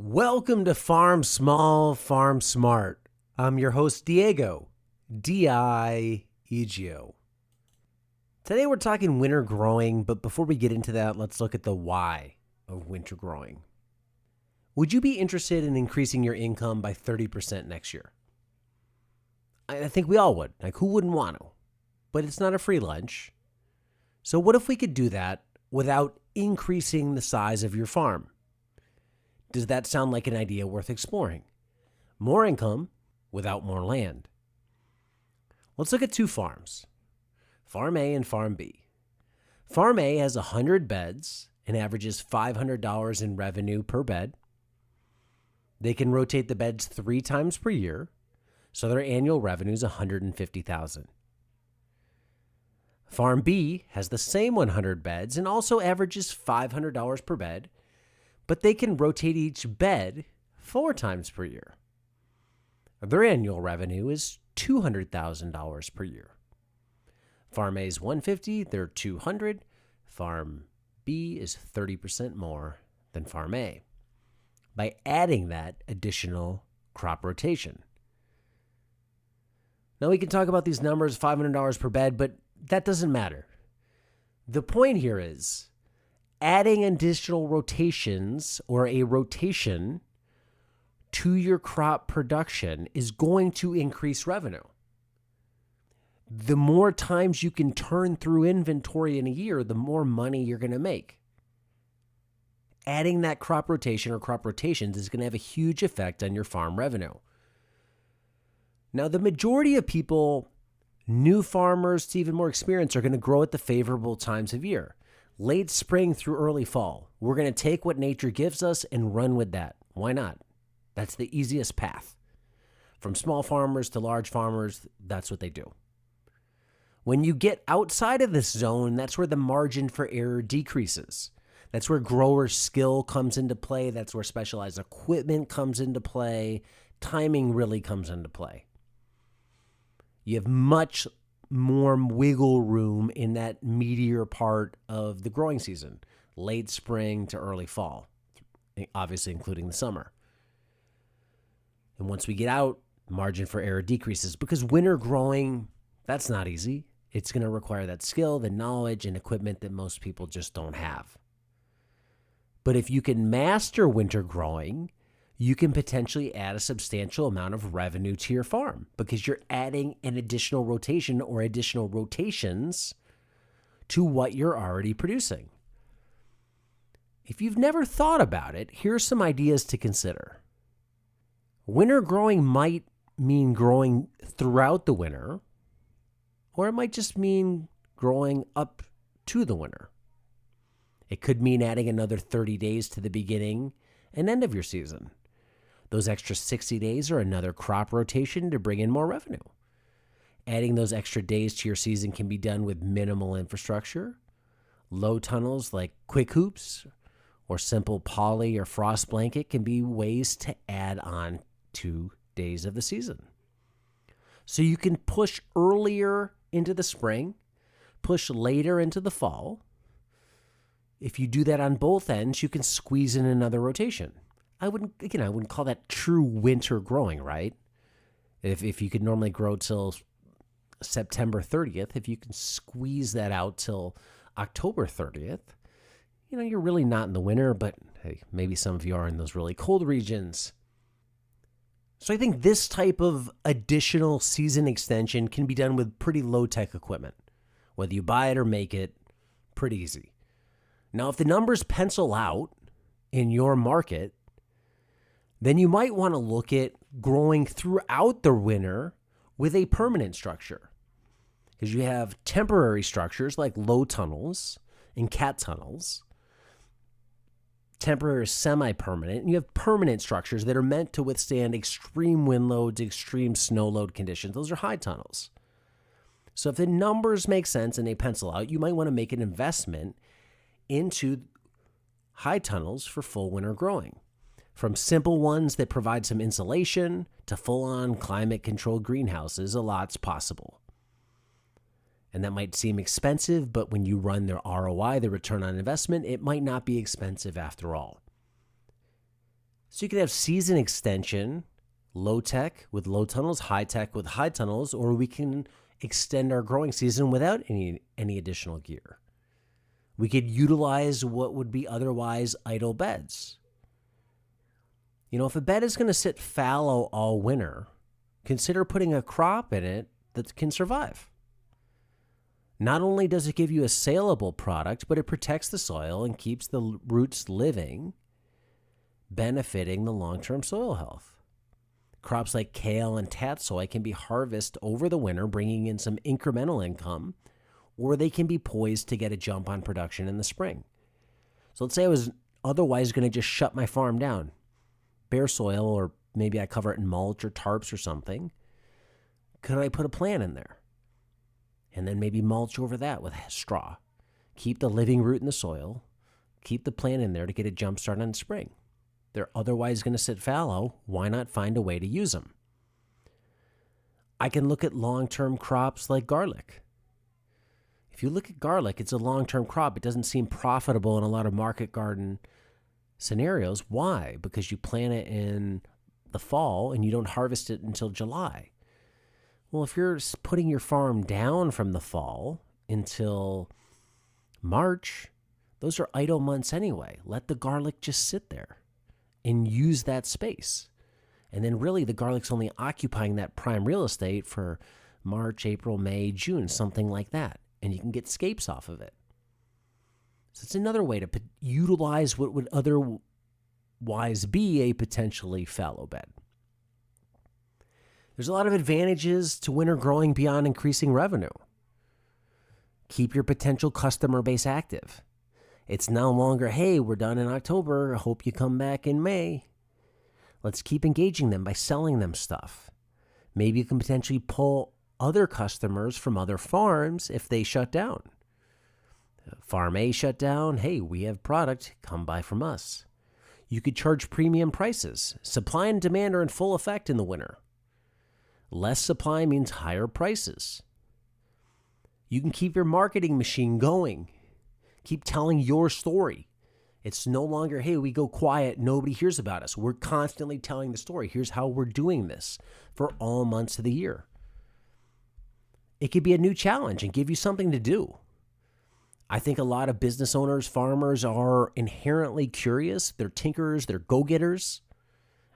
Welcome to Farm Small, Farm Smart. I'm your host, Diego, D-I-E-G-O. Today we're talking winter growing, but before we get into that, let's look at the why of winter growing. Would you be interested in increasing your income by 30% next year? I think we all would. Like, who wouldn't want to? But it's not a free lunch. So what if we could do that without increasing the size of your farm? Does that sound like an idea worth exploring? More income without more land. Let's look at two farms, Farm A and Farm B. Farm A has 100 beds and averages $500 in revenue per bed. They can rotate the beds 3 times per year, so their annual revenue is $150,000. Farm B has the same 100 beds and also averages $500 per bed, but they can rotate each bed 4 times per year. Their annual revenue is $200,000 per year. Farm A is $150,000, they're $200,000. Farm B is 30% more than Farm A by adding that additional crop rotation. Now we can talk about these numbers, $500 per bed, but that doesn't matter. The point here is adding additional rotations or a rotation to your crop production is going to increase revenue. The more times you can turn through inventory in a year, the more money you're going to make. Adding that crop rotation or crop rotations is going to have a huge effect on your farm revenue. Now, the majority of people, new farmers to even more experienced, are going to grow at the favorable times of year. Late spring through early fall. We're going to take what nature gives us and run with that. Why not? That's the easiest path. From small farmers to large farmers, that's what they do. When you get outside of this zone, that's where the margin for error decreases. That's where grower skill comes into play. That's where specialized equipment comes into play. Timing really comes into play. You have much more wiggle room in that meatier part of the growing season, late spring to early fall, obviously including the summer. And once we get out, margin for error decreases because winter growing, that's not easy. It's going to require that skill, the knowledge, and equipment that most people just don't have. But if you can master winter growing, you can potentially add a substantial amount of revenue to your farm because you're adding an additional rotation or additional rotations to what you're already producing. If you've never thought about it, here's some ideas to consider. Winter growing might mean growing throughout the winter, or it might just mean growing up to the winter. It could mean adding another 30 days to the beginning and end of your season. Those extra 60 days are another crop rotation to bring in more revenue. Adding those extra days to your season can be done with minimal infrastructure. Low tunnels like quick hoops or simple poly or frost blanket can be ways to add on 2 days of the season. So you can push earlier into the spring, push later into the fall. If you do that on both ends, you can squeeze in another rotation. I wouldn't call that true winter growing, right? If you could normally grow till September 30th, if you can squeeze that out till October 30th, you're really not in the winter, but hey, maybe some of you are in those really cold regions. So I think this type of additional season extension can be done with pretty low-tech equipment. Whether you buy it or make it, pretty easy. Now, if the numbers pencil out in your market, then you might want to look at growing throughout the winter with a permanent structure. Because you have temporary structures like low tunnels and cat tunnels, temporary semi-permanent, and you have permanent structures that are meant to withstand extreme wind loads, extreme snow load conditions. Those are high tunnels. So if the numbers make sense and they pencil out, you might want to make an investment into high tunnels for full winter growing. From simple ones that provide some insulation to full-on climate-controlled greenhouses, a lot's possible. And that might seem expensive, but when you run their ROI, the return on investment, it might not be expensive after all. So you can have season extension, low tech with low tunnels, high tech with high tunnels, or we can extend our growing season without any additional gear. We could utilize what would be otherwise idle beds. If a bed is going to sit fallow all winter, consider putting a crop in it that can survive. Not only does it give you a saleable product, but it protects the soil and keeps the roots living, benefiting the long-term soil health. Crops like kale and tatsoi can be harvested over the winter, bringing in some incremental income, or they can be poised to get a jump on production in the spring. So let's say I was otherwise going to just shut my farm down, bare soil, or maybe I cover it in mulch or tarps or something. Could I put a plant in there? And then maybe mulch over that with straw. Keep the living root in the soil. Keep the plant in there to get a jump start on spring. They're otherwise going to sit fallow. Why not find a way to use them? I can look at long-term crops like garlic. If you look at garlic, it's a long-term crop. It doesn't seem profitable in a lot of market garden scenarios. Why? Because you plant it in the fall and you don't harvest it until July. Well, if you're putting your farm down from the fall until March, those are idle months anyway. Let the garlic just sit there and use that space. And then really the garlic's only occupying that prime real estate for March, April, May, June, something like that. And you can get scapes off of it. So it's another way to utilize what would otherwise be a potentially fallow bed. There's a lot of advantages to winter growing beyond increasing revenue. Keep your potential customer base active. It's no longer, hey, we're done in October. I hope you come back in May. Let's keep engaging them by selling them stuff. Maybe you can potentially pull other customers from other farms if they shut down. Farm A shut down. Hey, we have product. Come buy from us. You could charge premium prices. Supply and demand are in full effect in the winter. Less supply means higher prices. You can keep your marketing machine going. Keep telling your story. It's no longer, hey, we go quiet, nobody hears about us. We're constantly telling the story. Here's how we're doing this for all months of the year. It could be a new challenge and give you something to do. I think a lot of business owners, farmers are inherently curious. They're tinkerers, they're go-getters,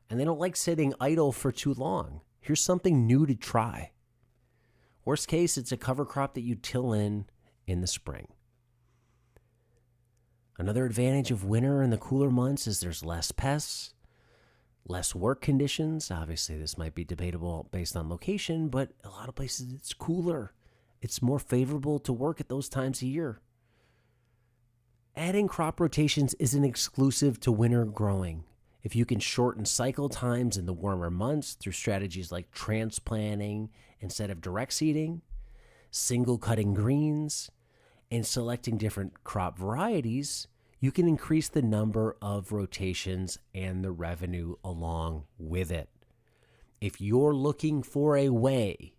and they don't like sitting idle for too long. Here's something new to try. Worst case, it's a cover crop that you till in the spring. Another advantage of winter and the cooler months is there's less pests, less work conditions. Obviously, this might be debatable based on location, but a lot of places it's cooler. It's more favorable to work at those times of year. Adding crop rotations isn't exclusive to winter growing. If you can shorten cycle times in the warmer months through strategies like transplanting instead of direct seeding, single cutting greens, and selecting different crop varieties, you can increase the number of rotations and the revenue along with it. If you're looking for a way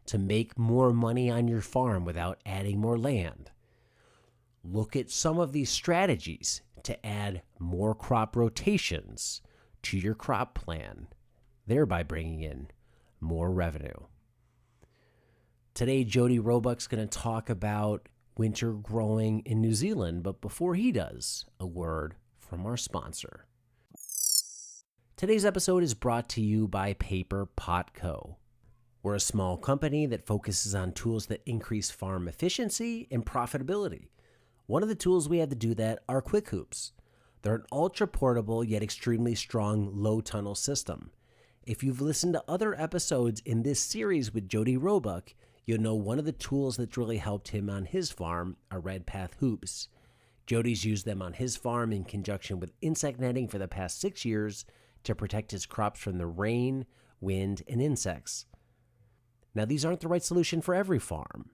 to make more money on your farm without adding more land, look at some of these strategies to add more crop rotations to your crop plan, thereby bringing in more revenue. Today, Jody Roebuck's going to talk about winter growing in New Zealand, but before he does, a word from our sponsor. Today's episode is brought to you by Paper Pot Co. We're a small company that focuses on tools that increase farm efficiency and profitability. One of the tools we have to do that are quick hoops. They're an ultra-portable yet extremely strong low-tunnel system. If you've listened to other episodes in this series with Jody Roebuck, you'll know one of the tools that's really helped him on his farm are Red Path hoops. Jody's used them on his farm in conjunction with insect netting for the past 6 years to protect his crops from the rain, wind, and insects. Now, these aren't the right solution for every farm,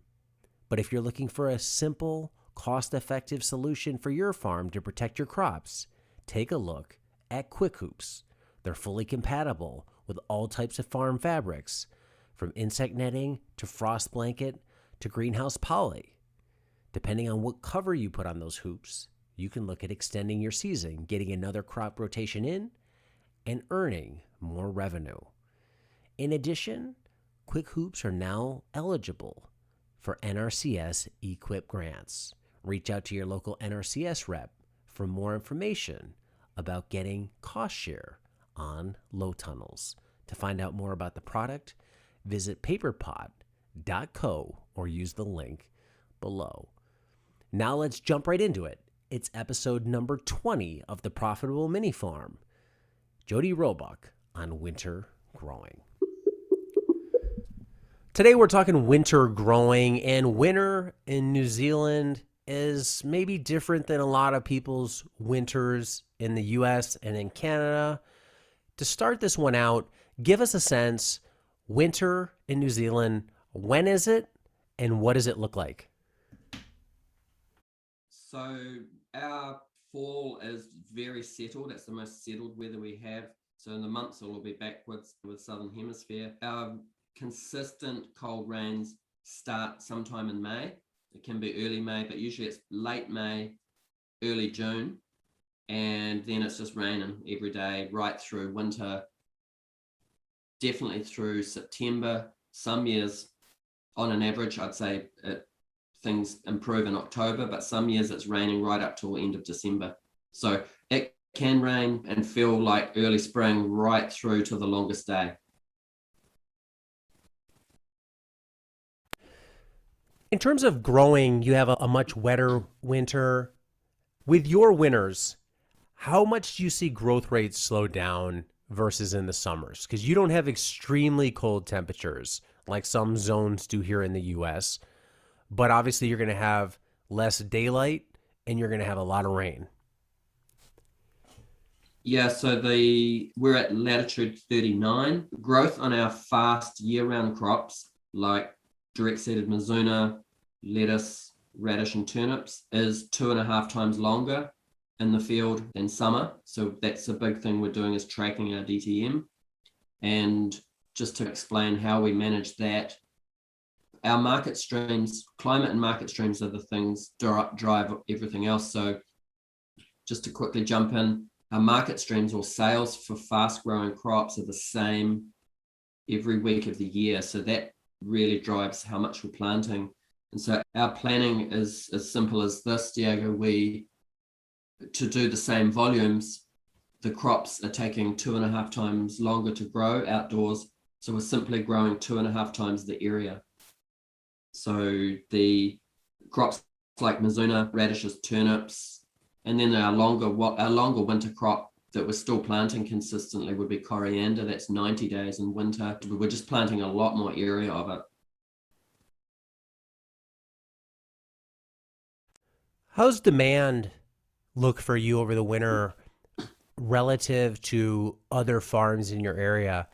but if you're looking for a simple, cost-effective solution for your farm to protect your crops, take a look at Quick Hoops. They're fully compatible with all types of farm fabrics, from insect netting to frost blanket to greenhouse poly. Depending on what cover you put on those hoops, you can look at extending your season, getting another crop rotation in, and earning more revenue. In addition, Quick Hoops are now eligible for NRCS EQIP grants. Reach out to your local NRCS rep for more information about getting cost share on low tunnels. To find out more about the product, visit paperpot.co or use the link below. Now let's jump right into it. It's episode number 20 of the Profitable Mini Farm. Jody Roebuck on winter growing. Today we're talking winter growing, and winter in New Zealand is maybe different than a lot of people's winters in the US and in Canada. To start this one out, give us a sense, winter in New Zealand, when is it and what does it look like? So our fall is very settled. It's the most settled weather we have. So in the months it'll be backwards with Southern Hemisphere. Our consistent cold rains start sometime in May. It can be early May, but usually it's late May, early June. And then it's just raining every day right through winter, definitely through September. Some years, on an average, I'd say things improve in October, but some years it's raining right up till end of December. So it can rain and feel like early spring right through to the longest day. In terms of growing, you have a much wetter winter. With your winters, how much do you see growth rates slow down versus in the summers? Because you don't have extremely cold temperatures like some zones do here in the US, but obviously you're going to have less daylight and you're going to have a lot of rain. Yeah, so we're at latitude 39. Growth on our fast year-round crops like direct-seeded mizuna, lettuce, radish and turnips is 2.5 times longer in the field than summer. So that's a big thing we're doing, is tracking our DTM. And just to explain how we manage that, our market streams, climate and market streams are the things drive everything else. So just to quickly jump in, our market streams or sales for fast growing crops are the same every week of the year. So that really drives how much we're planting. And so our planning is as simple as this, Diego. To do the same volumes, the crops are taking 2.5 times longer to grow outdoors. So we're simply growing 2.5 times the area. So the crops like mizuna, radishes, turnips, and then our longer winter crop that we're still planting consistently would be coriander. That's 90 days in winter. We're just planting a lot more area of it. How's demand look for you over the winter relative to other farms in your area?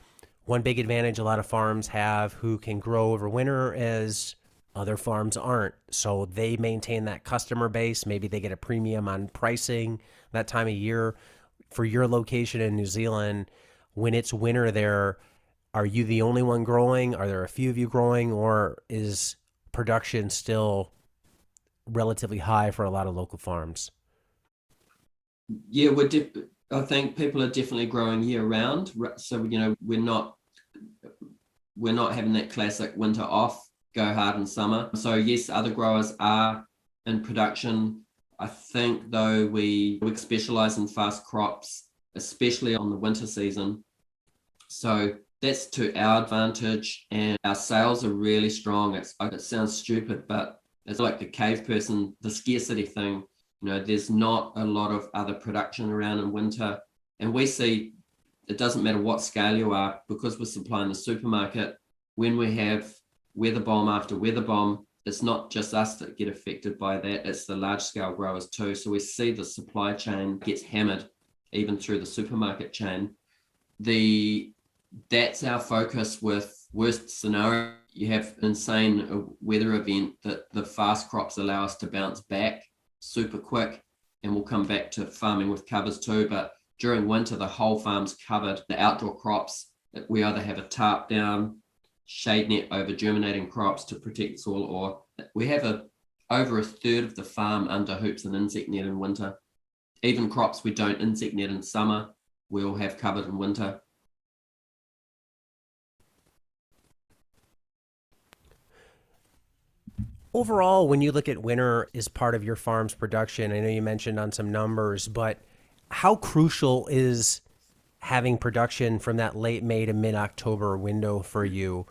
One big advantage a lot of farms have who can grow over winter is other farms aren't. So they maintain that customer base. Maybe they get a premium on pricing that time of year. For your location in New Zealand, when it's winter there, are you the only one growing? Are there a few of you growing, or is production still relatively high for a lot of local farms? Yeah, I think people are definitely growing year round. So, we're not having that classic winter off, go hard in summer. So yes, other growers are in production. I think though we specialize in fast crops, especially on the winter season. So that's to our advantage, and our sales are really strong. It sounds stupid, but it's like the cave person, the scarcity thing. There's not a lot of other production around in winter. And we see it doesn't matter what scale you are, because we're supplying the supermarket. When we have weather bomb after weather bomb, it's not just us that get affected by that, it's the large scale growers too. So we see the supply chain gets hammered even through the supermarket chain. That's our focus with worst scenario. You have an insane weather event that the fast crops allow us to bounce back super quick, and we'll come back to farming with covers too. But during winter, the whole farm's covered. The outdoor crops, we either have a tarp down, shade net over germinating crops to protect soil, or we have over a third of the farm under hoops and insect net in winter. Even crops we don't insect net in summer, we'll have covered in winter. Overall, when you look at winter as part of your farm's production, I know you mentioned on some numbers, but how crucial is having production from that late May to mid-October window for you?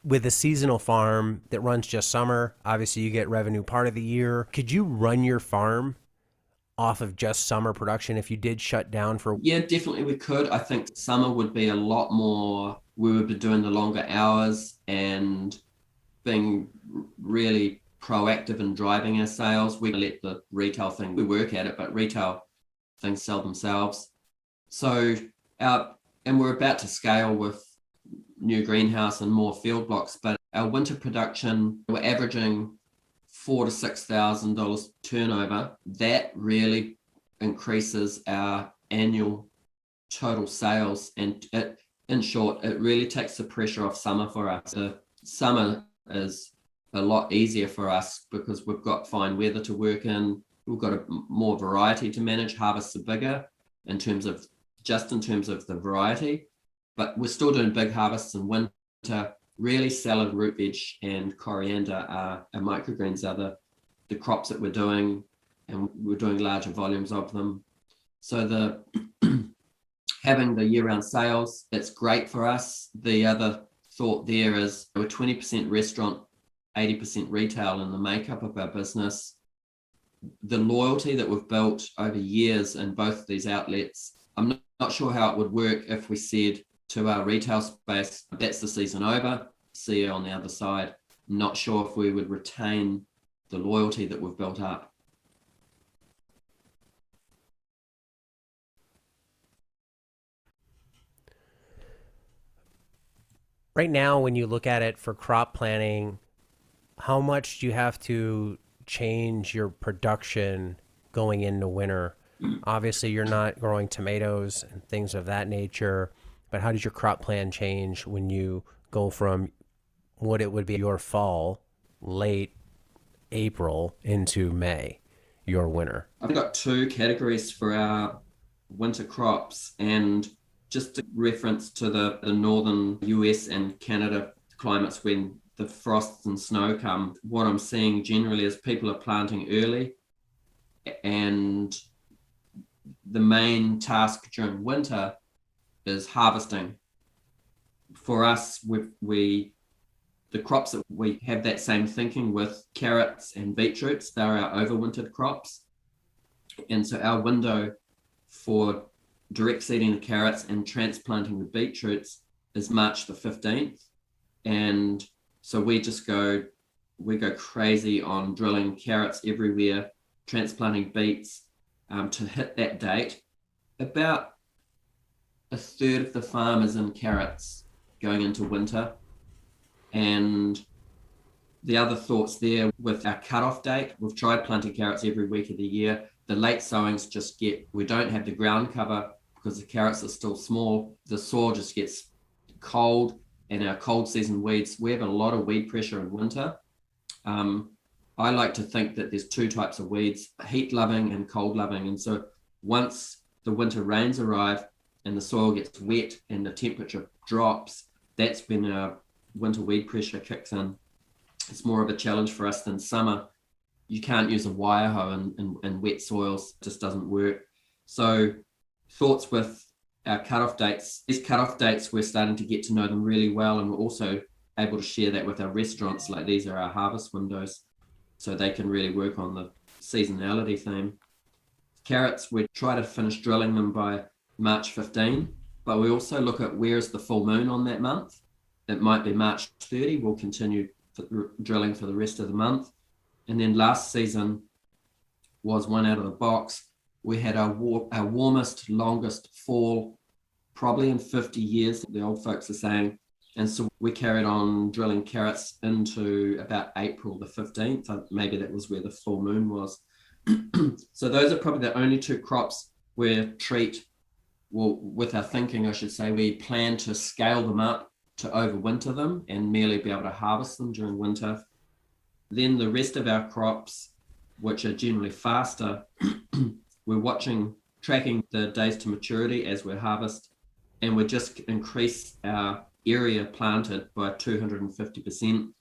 With a seasonal farm that runs just summer, obviously you get revenue part of the year. Could you run your farm off of just summer production if you did shut down for? Yeah, definitely we could. I think summer would be a lot more, we would be doing the longer hours and being really proactive in driving our sales. We let the retail thing, we work at it, but retail things sell themselves. So and we're about to scale with new greenhouse and more field blocks, but our winter production, we're averaging $4,000 to $6,000 turnover. That really increases our annual total sales, and in short, it really takes the pressure off summer for us. The summer is a lot easier for us because we've got fine weather to work in. We've got more variety to manage. Harvests are bigger in terms of the variety, but we're still doing big harvests in winter. Really, salad, root veg, and coriander are microgreens are the crops that we're doing, and we're doing larger volumes of them. So the having the year-round sales, it's great for us. The other thought there is we're 20% restaurant, 80% retail in the makeup of our business. The loyalty that we've built over years in both of these outlets, I'm not sure how it would work if we said to our retail space, that's the season over, see you on the other side. I'm not sure if we would retain the loyalty that we've built up. Right now, when you look at it for crop planning, how much do you have to change your production going into winter? Obviously, you're not growing tomatoes and things of that nature, but how does your crop plan change when you go from what it would be your fall, late April, into May, your winter? I've got two categories for our winter crops, and just to reference to the northern US and Canada climates when the frosts and snow come, what I'm seeing generally is people are planting early, and the main task during winter is harvesting. For us, the crops that we have that same thinking with, carrots and beetroots, they're our overwintered crops. And so our window for direct seeding the carrots and transplanting the beetroots is March the 15th. And so we go crazy on drilling carrots everywhere, transplanting beets to hit that date. About a third of the farm is in carrots going into winter. And the other thoughts there with our cutoff date, we've tried planting carrots every week of the year. The late sowings we don't have the ground cover because the carrots are still small. The soil just gets cold, and our cold season weeds, we have a lot of weed pressure in winter. I like to think that there's two types of weeds, heat loving and cold loving. And so once the winter rains arrive and the soil gets wet and the temperature drops, that's when our winter weed pressure kicks in. It's more of a challenge for us than summer. You can't use a wire hoe in wet soils, it just doesn't work. So thoughts with our cutoff dates. These cutoff dates, we're starting to get to know them really well, and we're also able to share that with our restaurants. Like, these are our harvest windows, so they can really work on the seasonality theme. Carrots, we try to finish drilling them by March 15, but we also look at where is the full moon on that month. It might be March 30. We'll continue drilling for the rest of the month. And then last season was one out of the box. We had our warmest, longest fall probably in 50 years, the old folks are saying. And so we carried on drilling carrots into about April the 15th. Maybe that was where the full moon was. So those are probably the only two crops where with our thinking, I should say, we plan to scale them up to overwinter them and merely be able to harvest them during winter. Then the rest of our crops, which are generally faster, we're watching tracking the days to maturity as we harvest, and we just increase our area planted by 250%.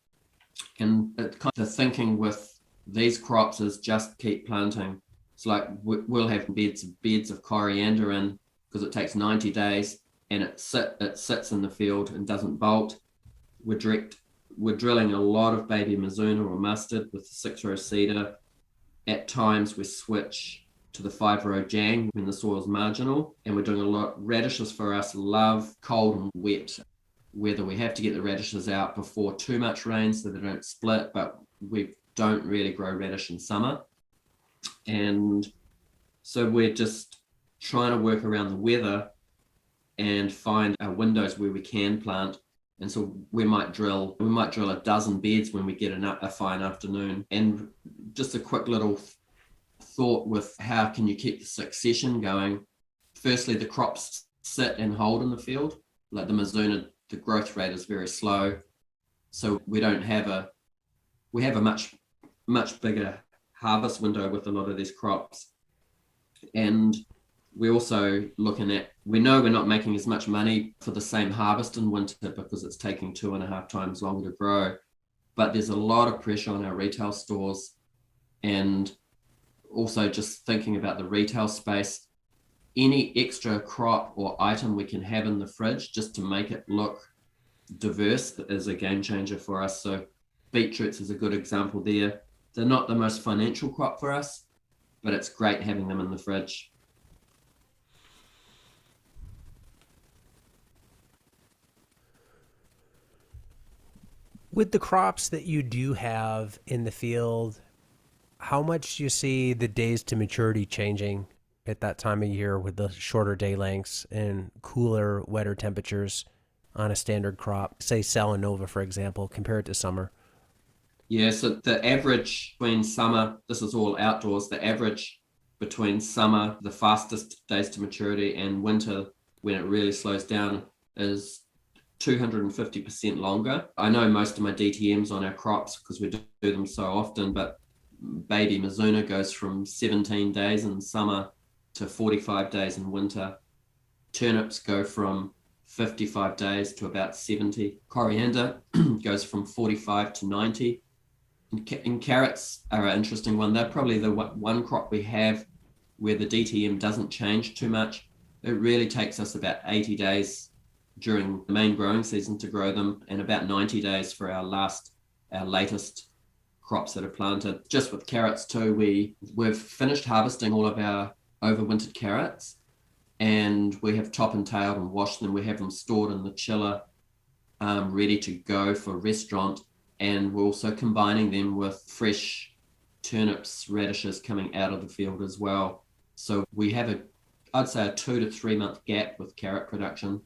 And the thinking with these crops is just keep planting. It's like we'll have beds of coriander in because it takes 90 days and it sits in the field and doesn't bolt. We're drilling a lot of baby Mizuna or mustard with the 6-row seeder. At times we switch to the 5-row jang when the soil's marginal, and we're doing a lot. Radishes for us love cold and wet. Whether we have to get the radishes out before too much rain so they don't split, but we don't really grow radish in summer. And so we're just trying to work around the weather and find our windows where we can plant. And so we might drill a dozen beds when we get a fine afternoon. And just a quick little thought with how can you keep the succession going. Firstly, the crops sit and hold in the field. Like the Mizuna, the growth rate is very slow. So we have a much bigger harvest window with a lot of these crops. And we're also looking at, we know we're not making as much money for the same harvest in winter because it's taking 2.5 times longer to grow. But there's a lot of pressure on our retail stores, and also just thinking about the retail space. Any extra crop or item we can have in the fridge just to make it look diverse is a game changer for us. So beetroots is a good example there. They're not the most financial crop for us, but it's great having them in the fridge. With the crops that you do have in the field, how much do you see the days to maturity changing at that time of year with the shorter day lengths and cooler, wetter temperatures on a standard crop, say Salanova, for example, compared to summer? Yeah, so the average between summer, this is all outdoors, the average between summer, the fastest days to maturity, and winter, when it really slows down, is 250% longer. I know most of my DTMs on our crops because we do them so often, but baby Mizuna goes from 17 days in summer to 45 days in winter. Turnips go from 55 days to about 70. Coriander goes from 45 to 90. And carrots are an interesting one. They're probably the one crop we have where the DTM doesn't change too much. It really takes us about 80 days during the main growing season to grow them, and about 90 days for our latest crops that are planted. Just with carrots too, we've finished harvesting all of our overwintered carrots, and we have top and tailed and washed them. We have them stored in the chiller, ready to go for restaurant, and we're also combining them with fresh turnips, radishes coming out of the field as well. So we have I'd say a 2 to 3 month gap with carrot production.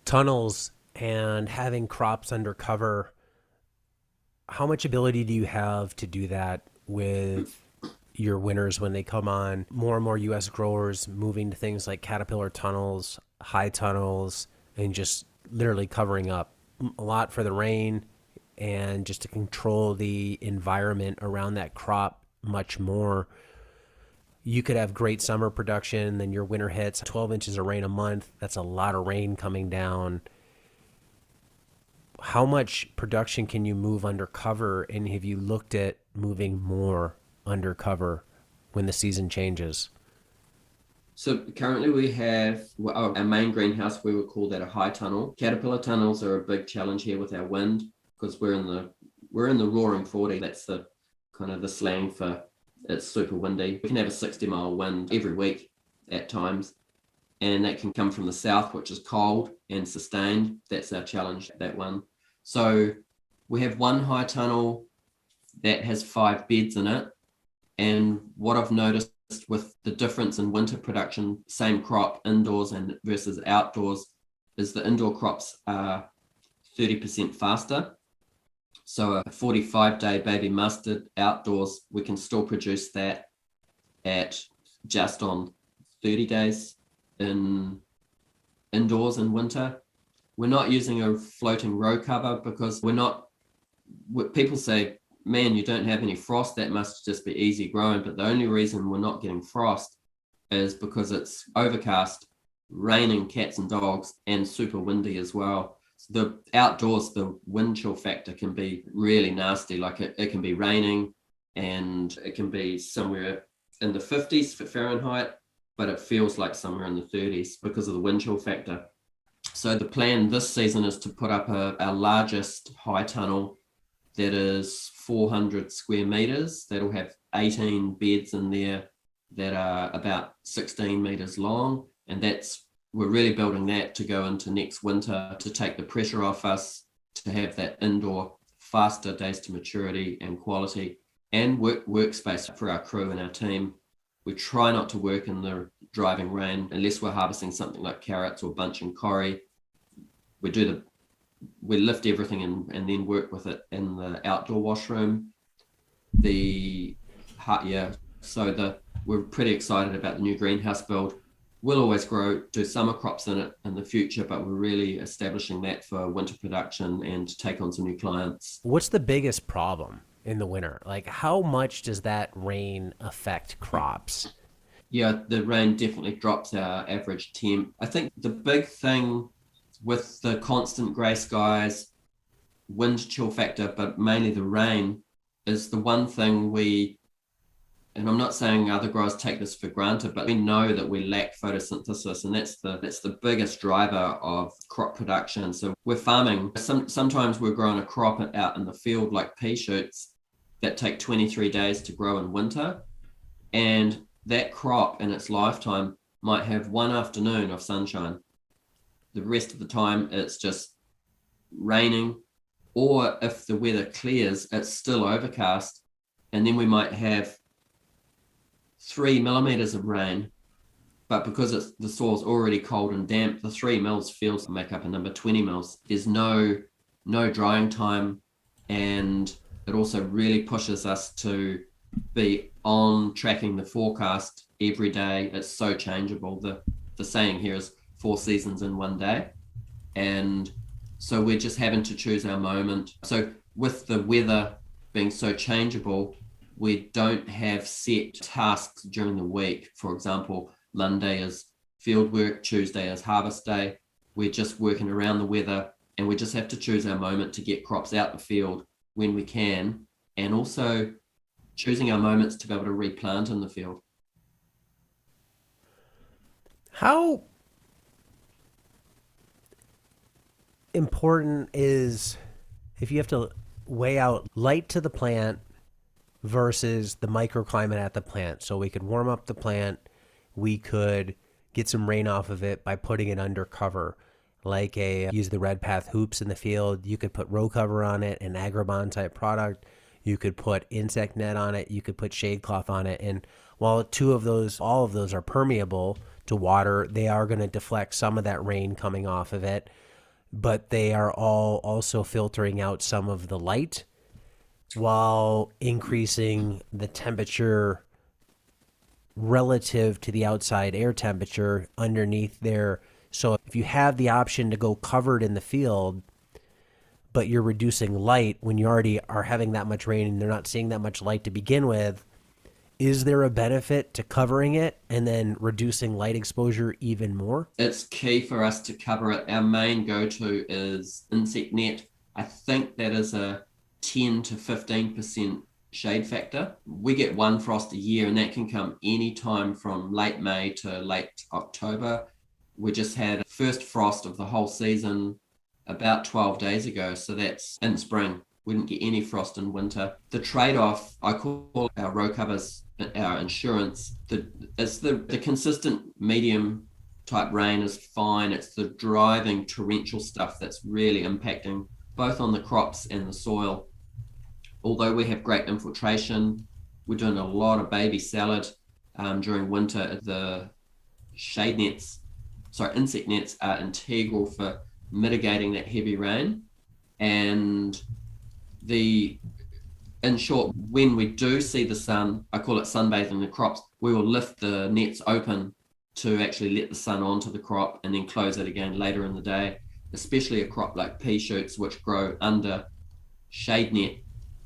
Tunnels and having crops under cover, how much ability do you have to do that with your winters when they come on? More and more U.S. growers moving to things like caterpillar tunnels, high tunnels, and just literally covering up a lot for the rain and just to control the environment around that crop much more. You could have great summer production, then your winter hits 12 inches of rain a month. That's a lot of rain coming down. How much production can you move under cover? And have you looked at moving more under cover when the season changes? So currently we have our main greenhouse, we would call that a high tunnel. Caterpillar tunnels are a big challenge here with our wind because we're in the roaring 40. That's the kind of the slang for it's super windy. We can have a 60-mile wind every week at times, and that can come from the south, which is cold and sustained. That's our challenge, that one. So we have one high tunnel that has 5 beds in it, and what I've noticed with the difference in winter production, same crop indoors and versus outdoors, is the indoor crops are 30% faster. So a 45-day baby mustard outdoors, we can still produce that at just on 30 days indoors in winter. We're not using a floating row cover because people say man, you don't have any frost, that must just be easy growing. But the only reason we're not getting frost is because it's overcast, raining cats and dogs, and super windy as well. So the outdoors, the wind chill factor can be really nasty. Like it can be raining and it can be somewhere in the 50s for Fahrenheit, but it feels like somewhere in the 30s because of the wind chill factor. So the plan this season is to put up our largest high tunnel that is 400 square meters. That'll have 18 beds in there that are about 16 meters long. And we're really building that to go into next winter to take the pressure off us, to have that indoor faster days to maturity and quality and workspace for our crew and our team. We try not to work in the driving rain unless we're harvesting something like carrots or bunching corrie. We lift everything and then work with it in the outdoor washroom. We're pretty excited about the new greenhouse build. We'll always do summer crops in it in the future, but we're really establishing that for winter production and to take on some new clients. What's the biggest problem in the winter? Like, how much does that rain affect crops? Yeah, the rain definitely drops our average temp. I think the big thing with the constant grey skies, wind chill factor, but mainly the rain, is the one thing and I'm not saying other growers take this for granted, but we know that we lack photosynthesis, and that's the biggest driver of crop production. So we're farming. Sometimes we're growing a crop out in the field like pea shoots that take 23 days to grow in winter, and that crop in its lifetime might have one afternoon of sunshine. The rest of the time it's just raining, or if the weather clears, it's still overcast, and then we might have 3 millimeters of rain, but because the soil's already cold and damp, the 3 mils feels to make up a number 20 mils. There's no drying time, and it also really pushes us to be on tracking the forecast every day. It's so changeable. The saying here is 4 seasons in one day, and so we're just having to choose our moment. So with the weather being so changeable, we don't have set tasks during the week. For example, Monday is field work, Tuesday is harvest day. We're just working around the weather, and we just have to choose our moment to get crops out the field when we can, and also choosing our moments to be able to replant in the field. How important is, if you have to weigh out light to the plant versus the microclimate at the plant? So we could warm up the plant, we could get some rain off of it by putting it under cover, like use the red path hoops in the field. You could put row cover on it, an Agribond type product. You could put insect net on it. You could put shade cloth on it. And while all of those are permeable to water, they are going to deflect some of that rain coming off of it, but they are all also filtering out some of the light while increasing the temperature relative to the outside air temperature underneath there. So if you have the option to go covered in the field, but you're reducing light when you already are having that much rain and they're not seeing that much light to begin with, is there a benefit to covering it and then reducing light exposure even more? It's key for us to cover it. Our main go-to is insect net. I think that is a 10 to 15% shade factor. We get one frost a year, and that can come any time from late May to late October. We just had a first frost of the whole season about 12 days ago, so that's in spring. We didn't get any frost in winter. The trade-off, I call our row covers our insurance. The consistent medium type rain is fine. It's the driving torrential stuff that's really impacting both on the crops and the soil. Although we have great infiltration, we're doing a lot of baby salad during winter. The insect nets are integral for mitigating that heavy rain. And in short, when we do see the sun, I call it sunbathing the crops, we will lift the nets open to actually let the sun onto the crop and then close it again later in the day, especially a crop like pea shoots, which grow under shade net.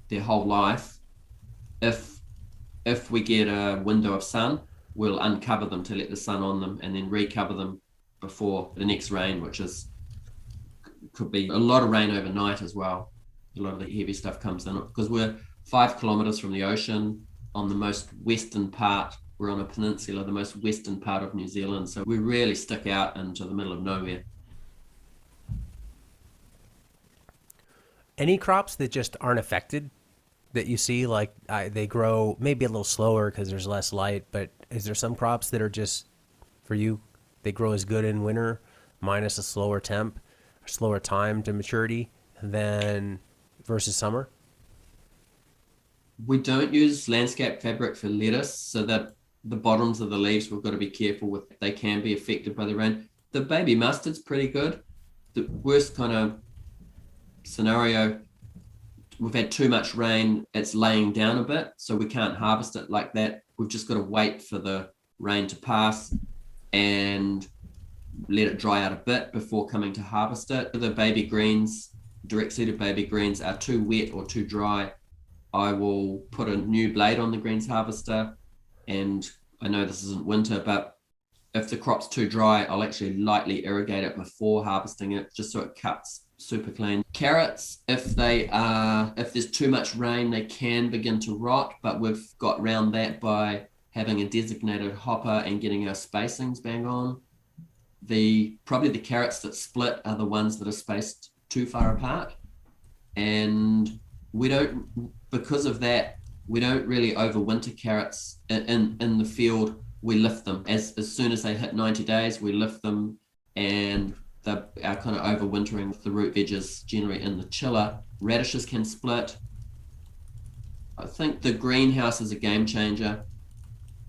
their whole life. If if we get a window of sun, we'll uncover them to let the sun on them and then recover them before the next rain, which is could be a lot of rain overnight as well. A lot of the heavy stuff comes in because we're 5 kilometers from the ocean on the most western part. We're on a peninsula, the most western part of New Zealand. So we really stick out into the middle of nowhere. Any crops that just aren't affected that you see, like they grow maybe a little slower because there's less light, but is there some crops that are just, for you, they grow as good in winter minus a slower temp, a slower time to maturity than versus summer? We don't use landscape fabric for lettuce, so that the bottoms of the leaves we've got to be careful with. They can be affected by the rain. The baby mustard's pretty good. The worst kind of scenario, we've had too much rain, it's laying down a bit, so we can't harvest it like that. We've just got to wait for the rain to pass and let it dry out a bit before coming to harvest it. The baby greens, direct seeded baby greens, are too wet or too dry, I will put a new blade on the greens harvester. And I know this isn't winter, but if the crop's too dry, I'll actually lightly irrigate it before harvesting it, just so it cuts super clean. Carrots, if there's too much rain, they can begin to rot, but we've got around that by having a designated hopper and getting our spacings bang on. Probably the carrots that split are the ones that are spaced too far apart. And because of that, we don't really overwinter carrots in the field. We lift them as soon as they hit 90 days, we lift them, and our kind of overwintering the root veggies generally in the chiller. Radishes can split. I think the greenhouse is a game changer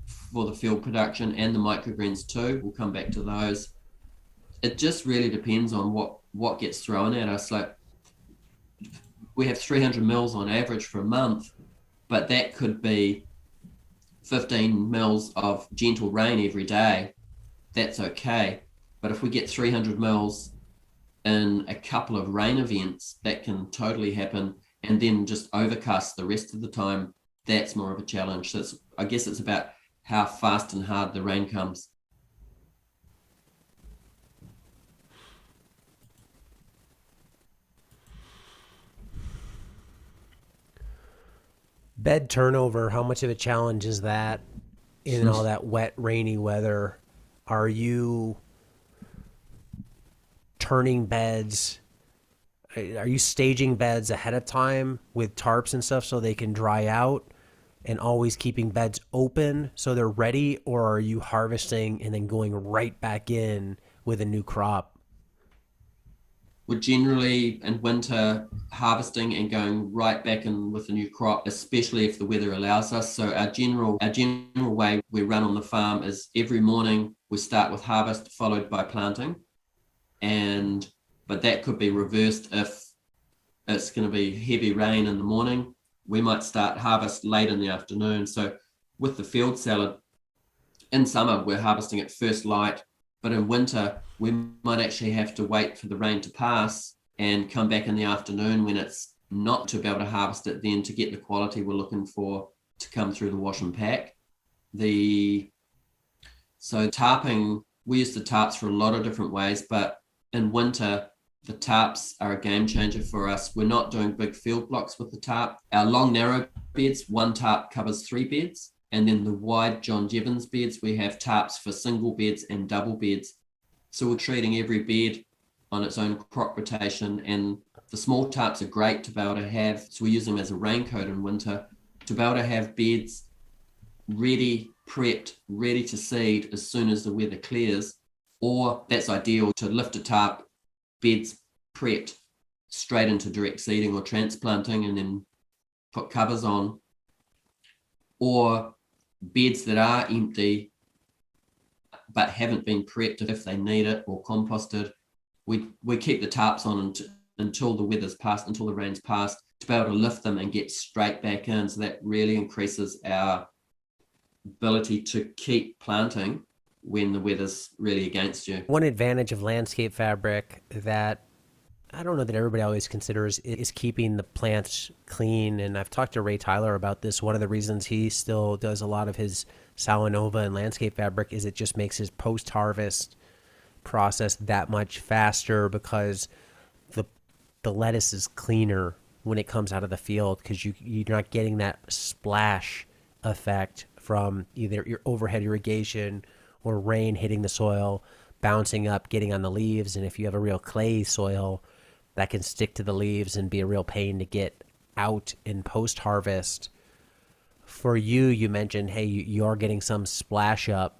for the field production, and the microgreens too. We'll come back to those. It just really depends on what gets thrown at us. Like, we have 300 mils on average for a month, but that could be 15 mils of gentle rain every day. That's okay. But if we get 300 mils in a couple of rain events, that can totally happen. And then just overcast the rest of the time, that's more of a challenge. So I guess it's about how fast and hard the rain comes. Bed turnover, how much of a challenge is that in all that wet, rainy weather? Are you turning beds? Are you staging beds ahead of time with tarps and stuff so they can dry out, and always keeping beds open so they're ready? Or are you harvesting and then going right back in with a new crop? We're generally in winter harvesting and going right back in with a new crop, especially if the weather allows us. So our general way we run on the farm is every morning we start with harvest followed by planting. But that could be reversed if it's going to be heavy rain in the morning. We might start harvest late in the afternoon. So with the field salad, in summer we're harvesting at first light, but in winter we might actually have to wait for the rain to pass and come back in the afternoon when it's not, to be able to harvest it then to get the quality we're looking for to come through the wash and pack. So tarping, we use the tarps for a lot of different ways, but in winter, the tarps are a game changer for us. We're not doing big field blocks with the tarp. Our long, narrow beds, one tarp covers 3 beds. And then the wide John Jevons beds, we have tarps for single beds and double beds. So we're treating every bed on its own crop rotation. And the small tarps are great to be able to have. So we use them as a raincoat in winter, to be able to have beds ready, prepped, ready to seed as soon as the weather clears. Or that's ideal to lift a tarp, beds prepped, straight into direct seeding or transplanting, and then put covers on. Or beds that are empty but haven't been prepped if they need it, or composted. We keep the tarps on until the weather's passed, until the rain's passed, to be able to lift them and get straight back in. So that really increases our ability to keep planting when the weather's really against you. One advantage of landscape fabric that I don't know that everybody always considers is keeping the plants clean. And I've talked to Ray Tyler about this. One of the reasons he still does a lot of his Salanova and landscape fabric is it just makes his post-harvest process that much faster because the the lettuce is cleaner when it comes out of the field because you're not getting that splash effect from either your overhead irrigation or rain hitting the soil, bouncing up, getting on the leaves. And if you have a real clay soil, that can stick to the leaves and be a real pain to get out in post harvest. For you, you mentioned, hey, you are getting some splash up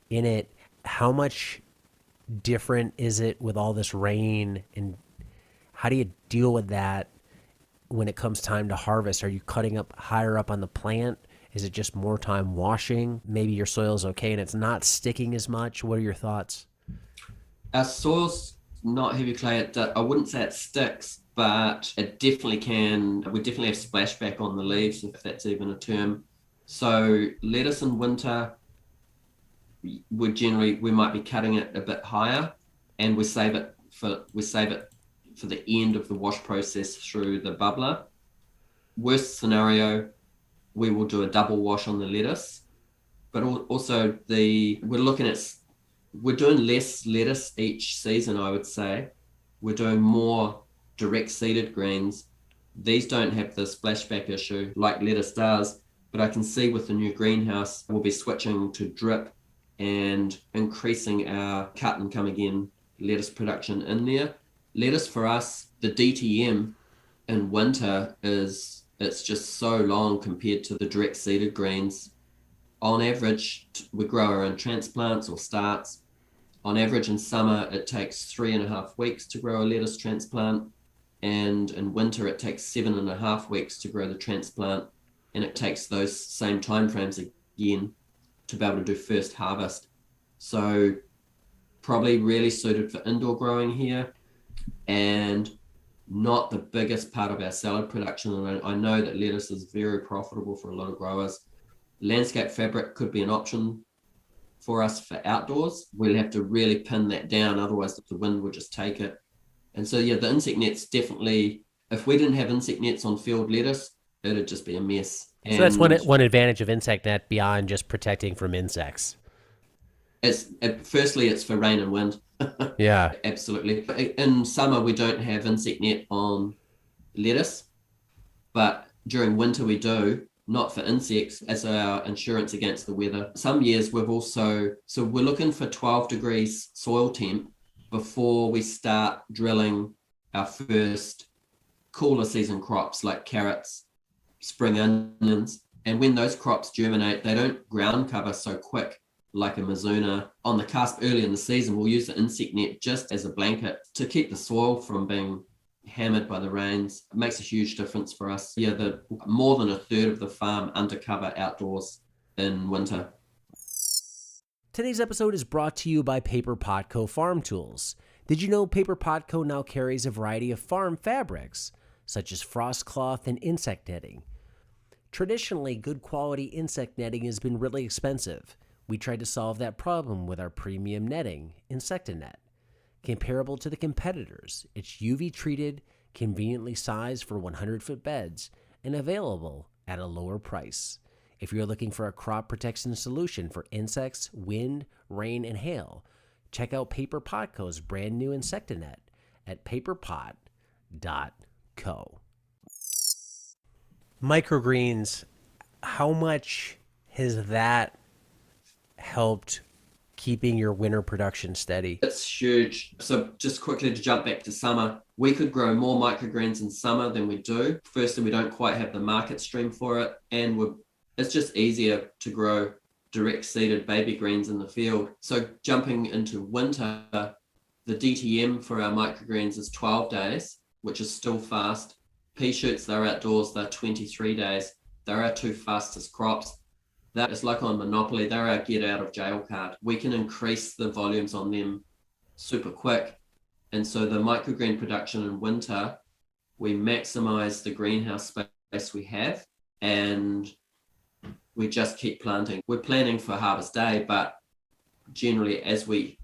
in it. How much different is it with all this rain, and how do you deal with that when it comes time to harvest? Are you cutting up higher up on the plant? Is it just more time washing? Maybe your soil's okay and it's not sticking as much. What are your thoughts? Our soil's not heavy clay. I wouldn't say it sticks, but it definitely can. We definitely have splashback on the leaves, if that's even a term. So lettuce in winter, we might be cutting it a bit higher, and we save it for the end of the wash process through the bubbler. Worst scenario, we will do a double wash on the lettuce, but also we're doing less lettuce each season, I would say. We're doing more direct seeded greens. These don't have the splashback issue like lettuce does, but I can see with the new greenhouse, we'll be switching to drip and increasing our cut and come again lettuce production in there. Lettuce for us, the DTM in winter it's just so long compared to the direct seeded greens. On average, we grow our own transplants or starts. On average in summer, it takes 3.5 weeks to grow a lettuce transplant. And in winter, it takes 7.5 weeks to grow the transplant. And it takes those same timeframes again to be able to do first harvest. So probably really suited for indoor growing here and not the biggest part of our salad production. And I know that lettuce is very profitable for a lot of growers. Landscape fabric could be an option for us for outdoors. We'll have to really pin that down, otherwise the wind would just take it. And so yeah, the insect nets definitely, if we didn't have insect nets on field lettuce, it'd just be a mess. So that's one advantage of insect net beyond just protecting from insects. Firstly, it's for rain and wind. Yeah. Absolutely. In summer, we don't have insect net on lettuce, but during winter we do, not for insects, as our insurance against the weather. Some years we're looking for 12 degrees soil temp before we start drilling our first cooler season crops like carrots, spring onions. And when those crops germinate, they don't ground cover so quick like a Mizuna. On the cusp early in the season, we'll use the insect net just as a blanket to keep the soil from being hammered by the rains. It makes a huge difference for us. Yeah, more than a third of the farm undercover outdoors in winter. Today's episode is brought to you by Paper Potco Farm Tools. Did you know Paper Potco now carries a variety of farm fabrics, such as frost cloth and insect netting? Traditionally, good quality insect netting has been really expensive. We tried to solve that problem with our premium netting, InsectaNet. Comparable to the competitors, it's UV treated, conveniently sized for 100-foot beds, and available at a lower price. If you're looking for a crop protection solution for insects, wind, rain, and hail, check out Paper Potco's brand new InsectaNet at paperpot.co. Microgreens, how much has that helped keeping your winter production steady? It's huge. So just quickly to jump back to summer, we could grow more microgreens in summer than we do. Firstly, we don't quite have the market stream for it, and it's just easier to grow direct seeded baby greens in the field. So jumping into winter, the DTM for our microgreens is 12 days, which is still fast. Pea shoots, they're outdoors, they're 23 days. They're our two fastest crops. That is like on Monopoly, they're our get out of jail card. We can increase the volumes on them super quick. And so the microgreen production in winter, we maximize the greenhouse space we have and we just keep planting. We're planning for harvest day, but generally as we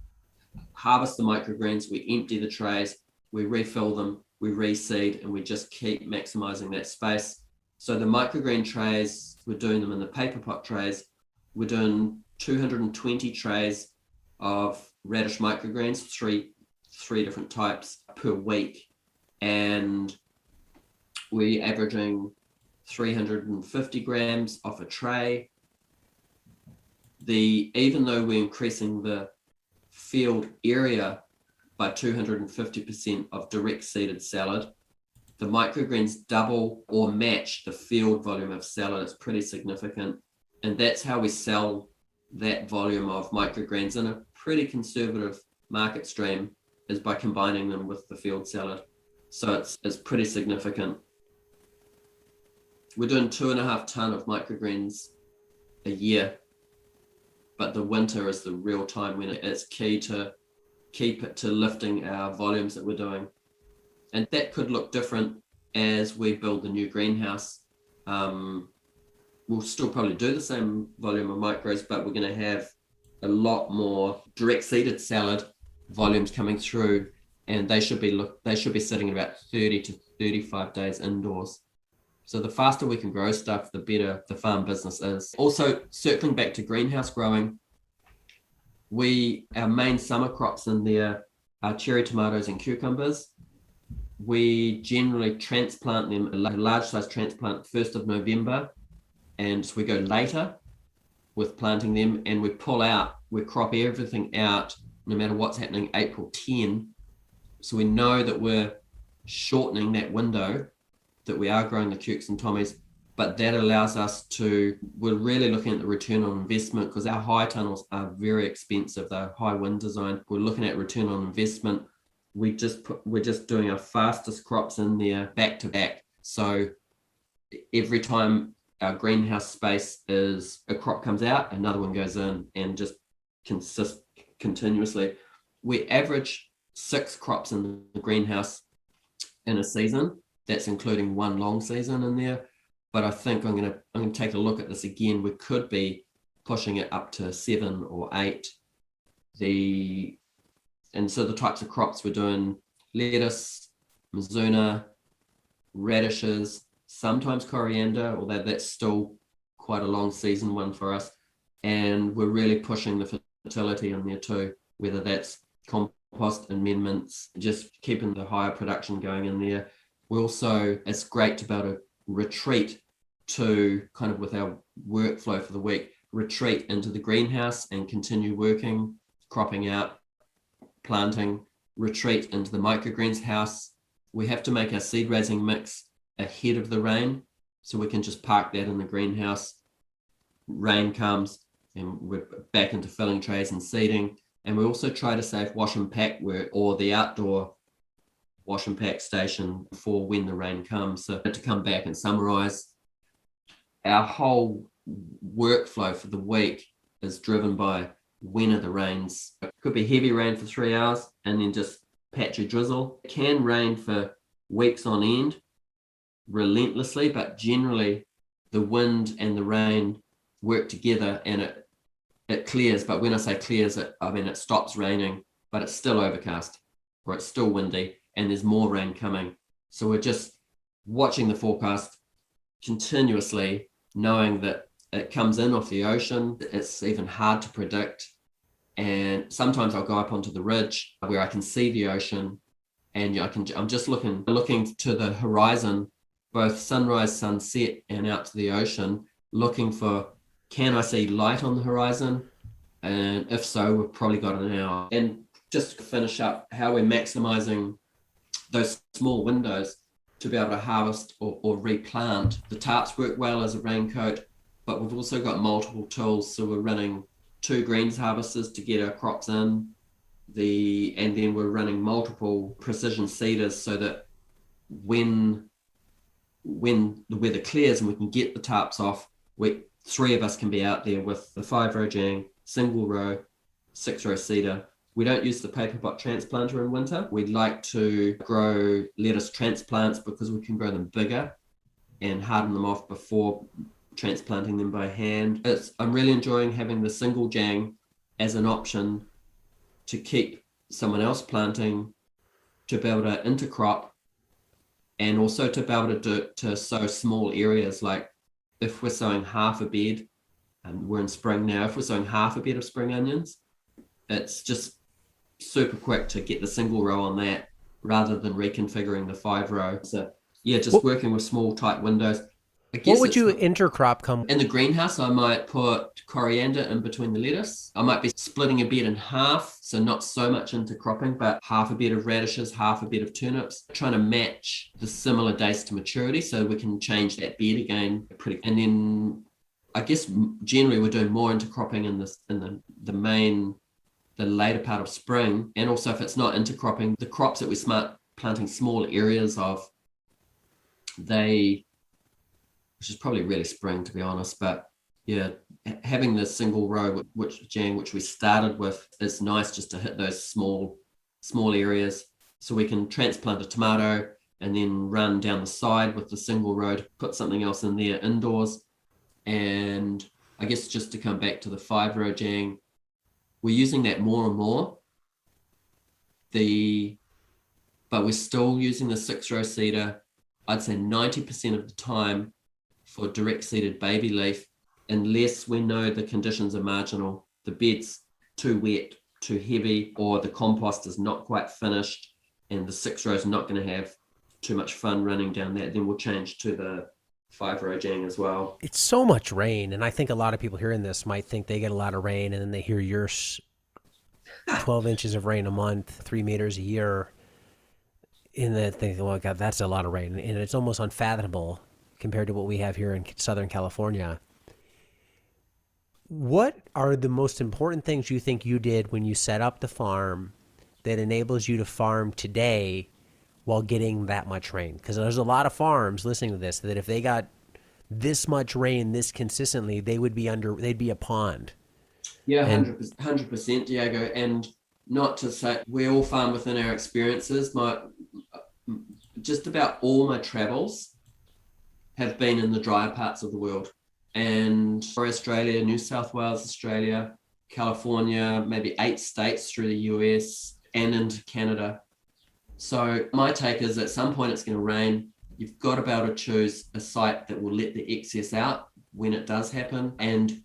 harvest the microgreens, we empty the trays, we refill them, we reseed, and we just keep maximizing that space. So the microgreen trays, we're doing them in the paper pot trays. We're doing 220 trays of radish microgreens, three different types per week. And we're averaging 350 grams off a tray. Even though we're increasing the field area by 250% of direct seeded salad, the microgreens double or match the field volume of salad. It's pretty significant. And that's how we sell that volume of microgreens in a pretty conservative market stream, is by combining them with the field salad. So it's pretty significant. We're doing 2.5 ton of microgreens a year, but the winter is the real time when it's key to keep it to lifting our volumes that we're doing. And that could look different as we build the new greenhouse. We'll still probably do the same volume of micros, but we're going to have a lot more direct seeded salad volumes coming through, and they should be sitting about 30 to 35 days indoors. So the faster we can grow stuff, the better the farm business is. Also, circling back to greenhouse growing, our main summer crops in there are cherry tomatoes and cucumbers. We generally transplant them, a large size transplant, 1st of November, and so we go later with planting them, and we crop everything out no matter what's happening April 10. So we know that we're shortening that window, that we are growing the cukes and tommies, but that allows us we're really looking at the return on investment, because our high tunnels are very expensive. They're high wind design. We're looking at return on investment. We're just doing our fastest crops in there back to back. So every time our greenhouse space a crop comes out, another one goes in, and just consist continuously. We average 6 crops in the greenhouse in a season. That's including one long season in there. But I think I'm going to take a look at this again. We could be pushing it up to 7 or 8. And so the types of crops we're doing: lettuce, mizuna, radishes, sometimes coriander, although that's still quite a long season one for us. And we're really pushing the fertility in there too, whether that's compost amendments, just keeping the higher production going in there. It's great to be able to retreat to, kind of with our workflow for the week, retreat into the greenhouse and continue working, cropping out, planting, retreat into the microgreens house. We have to make our seed raising mix ahead of the rain, so we can just park that in the greenhouse. Rain comes and we're back into filling trays and seeding. And we also try to save wash and pack or the outdoor wash and pack station for when the rain comes. So to come back and summarize, our whole workflow for the week is driven by when are the rains. It could be heavy rain for 3 hours and then just patchy drizzle. It can rain for weeks on end relentlessly, but generally the wind and the rain work together and it clears. But when I say clears, it stops raining, but it's still overcast or it's still windy and there's more rain coming. So we're just watching the forecast continuously, knowing that it comes in off the ocean. It's even hard to predict. And sometimes I'll go up onto the ridge where I can see the ocean, and I'm just looking to the horizon, both sunrise, sunset, and out to the ocean, looking for, can I see light on the horizon? And if so, we've probably got an hour. And just to finish up, how we're maximizing those small windows to be able to harvest or replant. The tarps work well as a raincoat, but we've also got multiple tools. So we're running 2 greens harvesters to get our crops in, and then we're running multiple precision seeders so that when the weather clears and we can get the tarps off, 3 of us can be out there with the 5-row jang, single row, 6-row seeder. We don't use the paper pot transplanter in winter. We'd like to grow lettuce transplants because we can grow them bigger and harden them off before transplanting them by hand. I'm really enjoying having the single jang as an option to keep someone else planting to be able to intercrop, and also to be able to sow small areas. Like if we're sowing half a bed, and we're in spring now, if we're sowing half a bed of spring onions, it's just super quick to get the single row on that rather than reconfiguring the 5-row. So yeah, just working with small tight windows. I guess what would you intercrop come? In the greenhouse, I might put coriander in between the lettuce. I might be splitting a bed in half, so not so much intercropping, but half a bed of radishes, half a bed of turnips, trying to match the similar days to maturity so we can change that bed again. And then I guess generally we're doing more intercropping in the later part of spring. And also if it's not intercropping, the crops that we start planting small areas of, which is probably really spring to be honest, but yeah, having the single row which we started with is nice, just to hit those small areas, so we can transplant a tomato and then run down the side with the single row to put something else in there indoors. And I guess just to come back to the 5-row jang, we're using that more and more. But we're still using the 6-row seeder, I'd say 90% of the time, for direct seeded baby leaf, unless we know the conditions are marginal. The bed's too wet, too heavy, or the compost is not quite finished and the 6-row is not going to have too much fun running down that, then we'll change to the 5-row jang as well. It's so much rain, and I think a lot of people hearing this might think they get a lot of rain, and then they hear your 12 inches of rain a month, 3 meters a year, and they think, well, God, that's a lot of rain, and it's almost unfathomable compared to what we have here in Southern California. What are the most important things you think you did when you set up the farm that enables you to farm today while getting that much rain? Because there's a lot of farms listening to this that if they got this much rain this consistently, they'd be a pond. Yeah, 100%, Diego. And not to say we all farm within our experiences. Just about all my travels have been in the drier parts of the world. And for Australia, New South Wales, Australia, California, maybe 8 states through the US and into Canada. So my take is at some point it's going to rain. You've got to be able to choose a site that will let the excess out when it does happen, and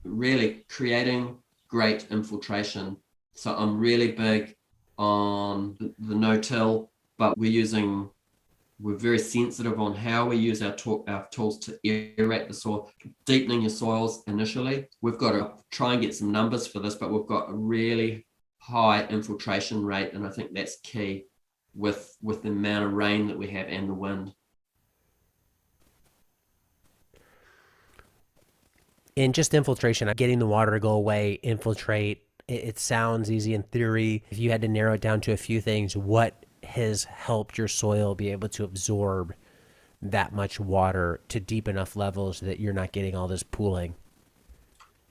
really creating great infiltration. So I'm really big on the no-till, but we're very sensitive on how we use our tools to aerate the soil, deepening your soils initially. We've got to try and get some numbers for this, but we've got a really high infiltration rate, and I think that's key with the amount of rain that we have and the wind. And just infiltration, getting the water to go away, infiltrate, it sounds easy in theory. If you had to narrow it down to a few things, what has helped your soil be able to absorb that much water to deep enough levels that you're not getting all this pooling?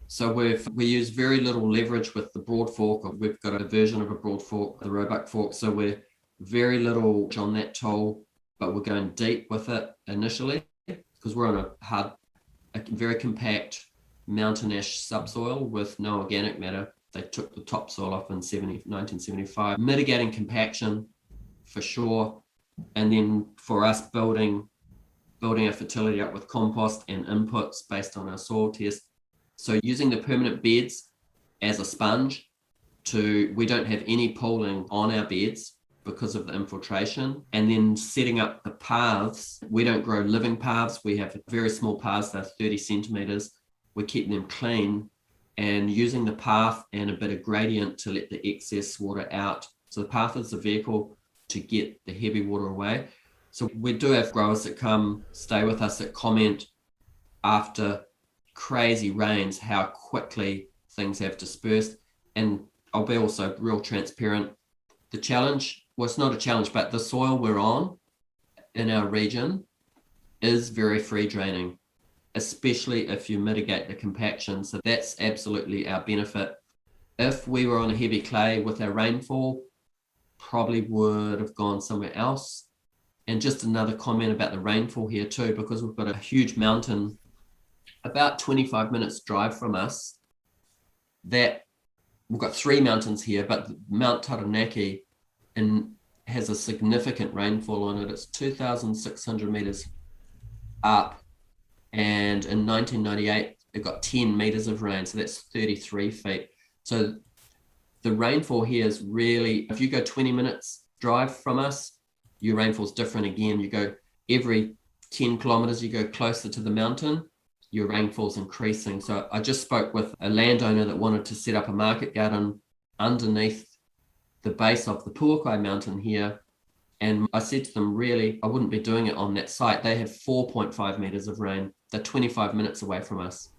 So we use very little leverage with the broad fork. We've got a version of a broad fork, the Roebuck fork. So we're very little on that tool, but we're going deep with it initially because we're on a very compact mountain ash subsoil with no organic matter. They took the topsoil off in 1975. Mitigating compaction for sure. And then for us, building our fertility up with compost and inputs based on our soil test. So using the permanent beds as a sponge we don't have any pooling on our beds because of the infiltration. And then setting up the paths. We don't grow living paths. We have very small paths, they're 30 centimeters. We keep them clean, and using the path and a bit of gradient to let the excess water out. So the path is the vehicle to get the heavy water away. So we do have growers that come stay with us that comment after crazy rains how quickly things have dispersed. And I'll be also real transparent. The challenge, well, it's not a challenge, but the soil we're on in our region is very free draining, especially if you mitigate the compaction. So that's absolutely our benefit. If we were on a heavy clay with our rainfall, probably would have gone somewhere else. And just another comment about the rainfall here too, because we've got a huge mountain about 25 minutes drive from us, that we've got 3 mountains here, but Mount Taranaki has a significant rainfall on it. It's 2,600 meters up. And in 1998, it got 10 meters of rain. So that's 33 feet. So the rainfall here is really, if you go 20 minutes drive from us, your rainfall's different again. You go every 10 kilometers, you go closer to the mountain, your rainfall's increasing. So I just spoke with a landowner that wanted to set up a market garden underneath the base of the Puakai mountain here. And I said to them, really, I wouldn't be doing it on that site. They have 4.5 meters of rain. They're 25 minutes away from us.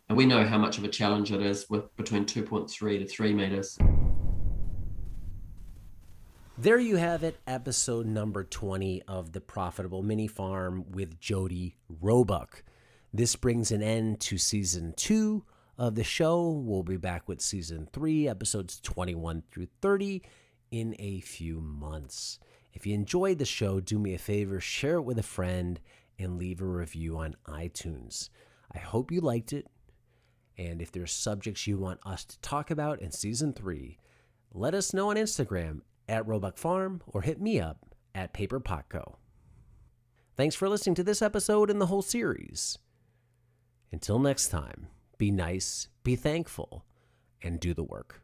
And we know how much of a challenge it is with between 2.3 to 3 meters. There you have it, episode number 20 of The Profitable Mini Farm with Jody Roebuck. This brings an end to season 2 of the show. We'll be back with season 3, episodes 21 through 30 in a few months. If you enjoyed the show, do me a favor, share it with a friend, and leave a review on iTunes. I hope you liked it. And if there's subjects you want us to talk about in season 3, let us know on Instagram at Roebuck Farm or hit me up at Paper Potco. Thanks for listening to this episode and the whole series. Until next time, be nice, be thankful, and do the work.